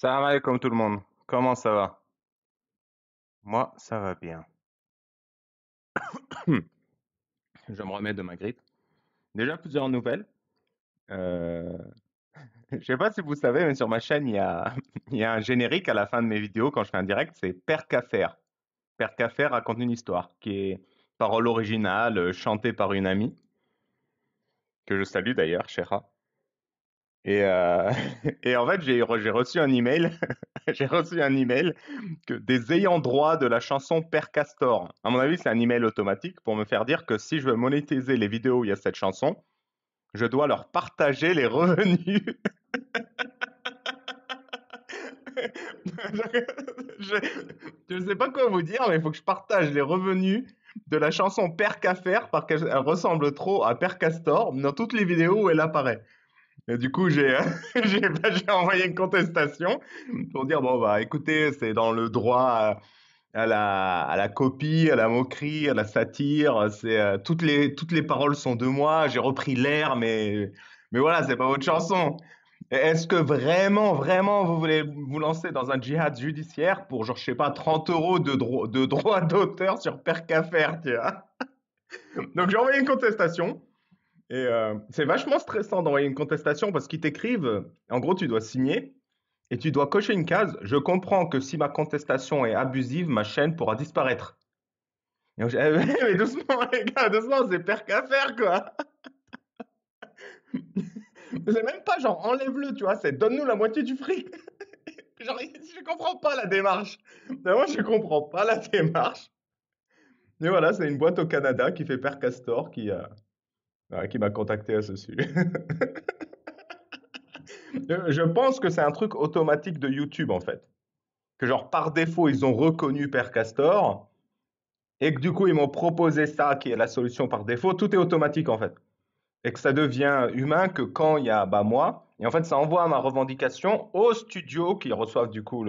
Salam alaikum tout le monde. Comment ça va? Moi, ça va bien. Je me remets de ma grippe. Déjà plusieurs nouvelles. Euh, je sais pas si vous savez, mais sur ma chaîne, il y a un générique à la fin de mes vidéos quand je fais un direct, c'est Père Caffer. Père Caffer raconte une histoire qui est parole originale, chantée par une amie, que je salue d'ailleurs, Chera. Et, et en fait, j'ai reçu un email, j'ai reçu un email que des ayants droit de la chanson Père Castor. À mon avis, c'est un email automatique pour me faire dire que si je veux monétiser les vidéos où il y a cette chanson, je dois leur partager les revenus. je, je ne sais pas quoi vous dire, mais il faut que je partage les revenus de la chanson Père Caffer parce qu'elle ressemble trop à Père Castor dans toutes les vidéos où elle apparaît. Et du coup, j'ai envoyé une contestation pour dire, bon, bah, écoutez, c'est dans le droit à la copie, à la moquerie, à la satire. Toutes les paroles sont de moi. J'ai repris l'air, mais voilà, c'est pas votre chanson. Est-ce que vraiment, vraiment, vous voulez vous lancer dans un djihad judiciaire pour, genre, je sais pas, 30 euros de droits d'auteur sur Père Caffer, tu vois? Donc, j'ai envoyé une contestation. Et c'est vachement stressant d'envoyer une contestation parce qu'ils t'écrivent, en gros, tu dois signer et tu dois cocher une case. Je comprends que si ma contestation est abusive, ma chaîne pourra disparaître. Et donc, mais doucement, les gars, doucement, c'est pire qu'à faire, quoi. C'est même pas genre enlève-le, tu vois, c'est donne-nous la moitié du fric. Genre, je comprends pas la démarche. Moi, je comprends pas la démarche. Mais voilà, c'est une boîte au Canada qui fait Père Castor qui m'a contacté à ce sujet. Je pense que c'est un truc automatique de YouTube, en fait. Que genre, par défaut, ils ont reconnu Père Castor et que du coup, ils m'ont proposé ça qui est la solution par défaut. Tout est automatique, en fait. Et que ça devient humain que quand il y a bah, moi. Et en fait, ça envoie ma revendication au studio qui reçoivent du coup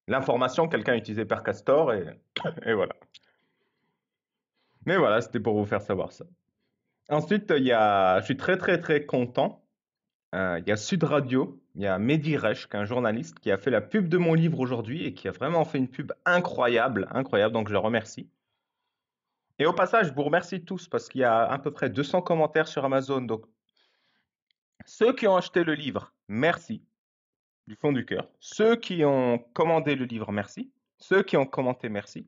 l'information que quelqu'un a utilisé Père Castor et voilà. Mais voilà, c'était pour vous faire savoir ça. Ensuite, je suis très très très content. Il y a Sud Radio, il y a Mehdi Reich, qui est un journaliste, qui a fait la pub de mon livre aujourd'hui et qui a vraiment fait une pub incroyable, incroyable, donc je le remercie. Et au passage, je vous remercie tous parce qu'il y a à peu près 200 commentaires sur Amazon. Donc, ceux qui ont acheté le livre, merci, du fond du cœur. Ceux qui ont commandé le livre, merci. Ceux qui ont commenté, merci.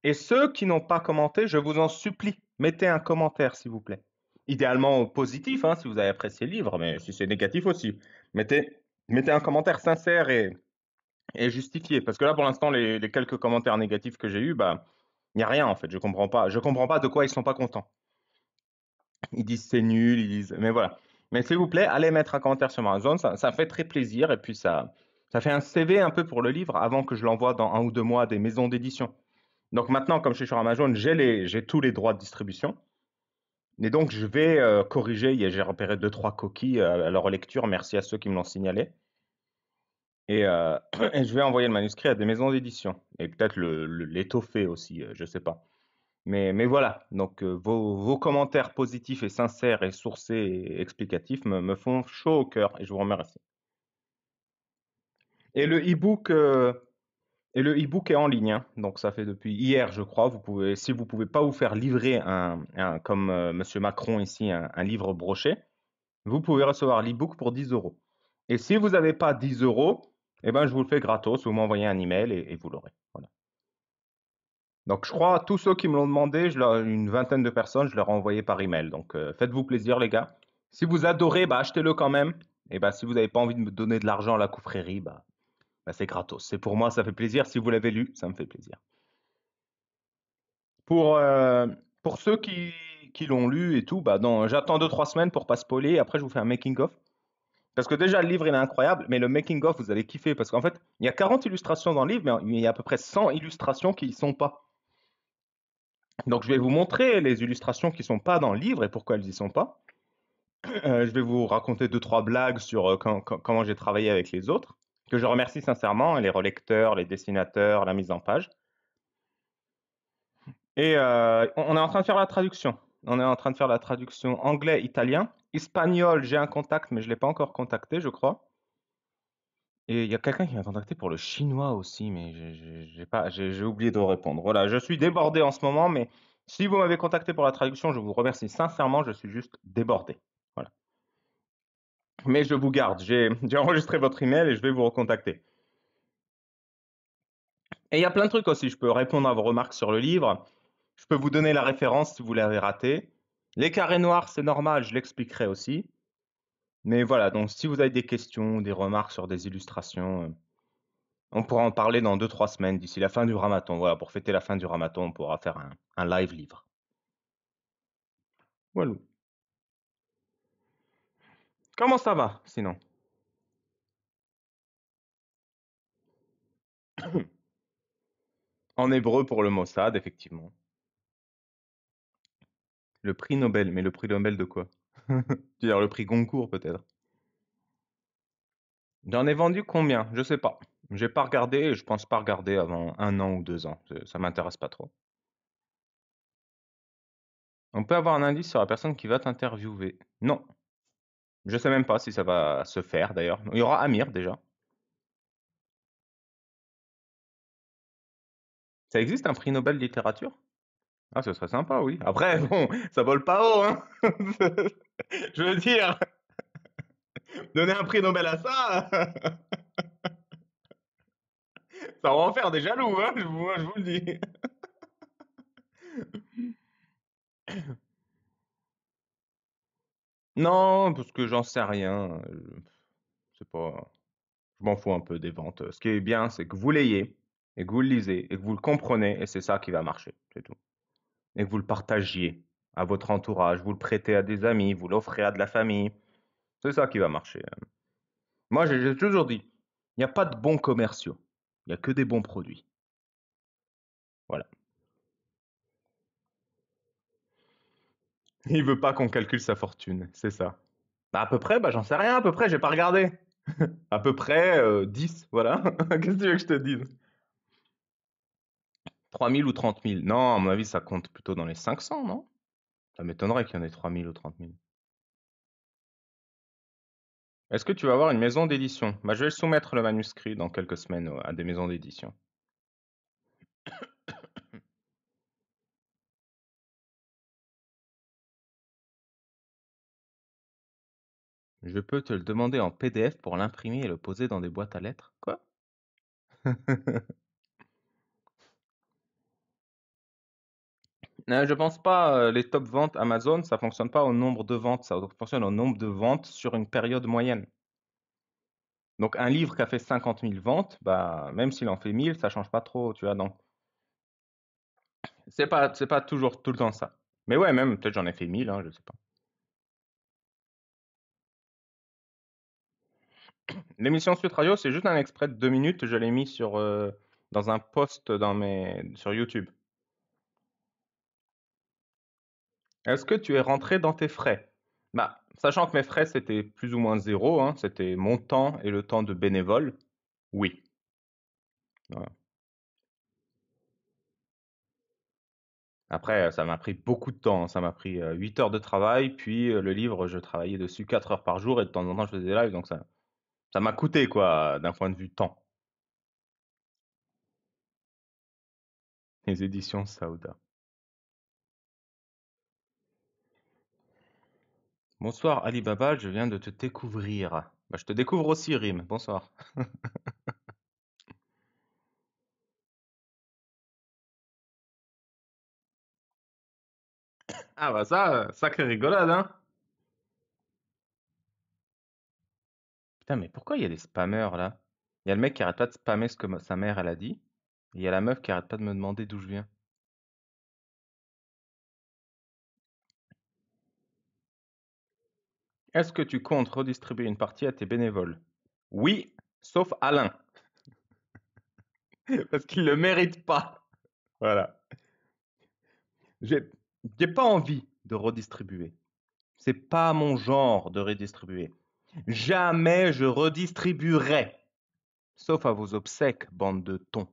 Et ceux qui n'ont pas commenté, je vous en supplie, mettez un commentaire, s'il vous plaît. Idéalement positif, hein, si vous avez apprécié le livre, mais si c'est négatif aussi. Mettez, mettez un commentaire sincère et justifié. Parce que là, pour l'instant, les quelques commentaires négatifs que j'ai eus, bah, il n'y a rien en fait. Je comprends pas. Je comprends pas de quoi ils sont pas contents. Ils disent c'est nul, ils disent. Mais voilà. Mais s'il vous plaît, allez mettre un commentaire sur Amazon. Ça fait très plaisir. Et puis ça fait un CV un peu pour le livre avant que je l'envoie dans 1 ou 2 mois à des maisons d'édition. Donc maintenant, comme je suis sur Amazon, j'ai tous les droits de distribution. Et donc, je vais corriger. J'ai repéré 2, 3 coquilles à leur lecture. Merci à ceux qui me l'ont signalé. Et, et je vais envoyer le manuscrit à des maisons d'édition. Et peut-être l'étoffer aussi, je sais pas. Mais voilà, donc vos commentaires positifs et sincères et sourcés et explicatifs me font chaud au cœur et je vous remercie. Et le e-book et le e-book est en ligne, hein. Donc ça fait depuis hier, je crois. Vous pouvez, si vous pouvez pas vous faire livrer comme Monsieur Macron ici, un livre broché, vous pouvez recevoir l'e-book pour 10 euros. Et si vous n'avez pas 10 euros, eh ben je vous le fais gratos. Vous m'envoyez un email et vous l'aurez. Voilà. Donc je crois tous ceux qui me l'ont demandé, une vingtaine de personnes, je leur ai envoyé par email. Donc faites-vous plaisir les gars. Si vous adorez, bah, achetez-le quand même. Et bah, si vous n'avez pas envie de me donner de l'argent à la confrérie, bah, c'est gratos. C'est pour moi, ça fait plaisir. Si vous l'avez lu, ça me fait plaisir. Pour, euh, pour ceux qui l'ont lu et tout, bah, j'attends 2, 3 semaines pour pas spoiler. Après, je vous fais un making-of. Parce que déjà, le livre, il est incroyable, mais le making-of, vous allez kiffer. Parce qu'en fait, il y a 40 illustrations dans le livre, mais il y a à peu près 100 illustrations qui y sont pas. Donc, je vais vous montrer les illustrations qui sont pas dans le livre et pourquoi elles y sont pas. Je vais vous raconter 2, 3 blagues sur comment j'ai travaillé avec les autres, que je remercie sincèrement, les relecteurs, les dessinateurs, la mise en page. Et on est en train de faire la traduction. On est en train de faire la traduction anglais-italien. Espagnol, j'ai un contact, mais je ne l'ai pas encore contacté, je crois. Et il y a quelqu'un qui m'a contacté pour le chinois aussi, mais j'ai oublié de répondre. Voilà, je suis débordé en ce moment, mais si vous m'avez contacté pour la traduction, je vous remercie sincèrement, je suis juste débordé. Voilà. Mais je vous garde, j'ai enregistré votre email et je vais vous recontacter. Et il y a plein de trucs aussi, je peux répondre à vos remarques sur le livre, je peux vous donner la référence si vous l'avez raté. Les carrés noirs, c'est normal, je l'expliquerai aussi. Mais voilà, donc si vous avez des questions, des remarques sur des illustrations, on pourra en parler dans 2-3 semaines, d'ici la fin du Ramadan. Voilà, pour fêter la fin du Ramadan, on pourra faire un live livre. Voilà. Comment ça va, sinon? En hébreu pour le Mossad, effectivement. Le prix Nobel, mais le prix Nobel de quoi? Tu veux dire le prix Goncourt, peut-être? J'en ai vendu combien? Je sais pas. J'ai pas regardé et je pense pas regarder avant 1 an ou 2 ans. Ça m'intéresse pas trop. On peut avoir un indice sur la personne qui va t'interviewer? Non. Je sais même pas si ça va se faire d'ailleurs. Il y aura Amir déjà. Ça existe un prix Nobel de littérature? Ah, ce serait sympa, oui. Après, bon, ça vole pas haut, hein. Je veux dire, donner un prix Nobel à ça, ça va en faire des jaloux, hein, moi, je vous le dis. Non, parce que j'en sais rien. C'est pas, je m'en fous un peu des ventes. Ce qui est bien, c'est que vous l'ayez, et que vous le lisez, et que vous le comprenez, et c'est ça qui va marcher, c'est tout. Et que vous le partagiez à votre entourage, vous le prêtez à des amis, vous l'offrez à de la famille. C'est ça qui va marcher. Moi, j'ai toujours dit, il n'y a pas de bons commerciaux. Il n'y a que des bons produits. Voilà. Il veut pas qu'on calcule sa fortune, c'est ça. Bah, à peu près, bah, j'en sais rien, à peu près, j'ai pas regardé. À peu près 10, voilà. Qu'est-ce que tu veux que je te dise? 3 000 ou 30 000? Non, à mon avis, ça compte plutôt dans les 500, non? Ça m'étonnerait qu'il y en ait 3 000 ou 30 000. Est-ce que tu vas avoir une maison d'édition? Bah, je vais soumettre le manuscrit dans quelques semaines à des maisons d'édition. Je peux te le demander en PDF pour l'imprimer et le poser dans des boîtes à lettres? Quoi? Je pense pas, les top ventes Amazon, ça fonctionne pas au nombre de ventes, ça fonctionne au nombre de ventes sur une période moyenne. Donc un livre qui a fait 50 000 ventes, bah, même s'il en fait 1000, ça change pas trop, tu vois. Donc c'est pas toujours tout le temps ça. Mais ouais, même peut-être j'en ai fait 1000, hein, je sais pas. L'émission Sud Radio, c'est juste un extrait de 2 minutes, je l'ai mis dans un post sur YouTube. Est-ce que tu es rentré dans tes frais? Bah, sachant que mes frais c'était plus ou moins zéro, hein, c'était mon temps et le temps de bénévole, oui. Voilà. Après, ça m'a pris beaucoup de temps, hein. Ça m'a pris 8 heures de travail, puis le livre, je travaillais dessus 4 heures par jour et de temps en temps, je faisais des lives, donc ça m'a coûté, quoi, d'un point de vue temps. Les éditions Saouda. Bonsoir Ali Baba, je viens de te découvrir. Bah, je te découvre aussi, Rim. Bonsoir. Ah bah ça, sacrée rigolade, hein. Putain, mais pourquoi il y a des spammers là? Il y a le mec qui arrête pas de spammer ce que sa mère elle a dit, et il y a la meuf qui arrête pas de me demander d'où je viens. Est-ce que tu comptes redistribuer une partie à tes bénévoles? Oui, sauf Alain, parce qu'il le mérite pas. Voilà. J'ai j'ai pas envie de redistribuer. C'est pas mon genre de redistribuer. Jamais je redistribuerai. Sauf à vos obsèques, bande de thons.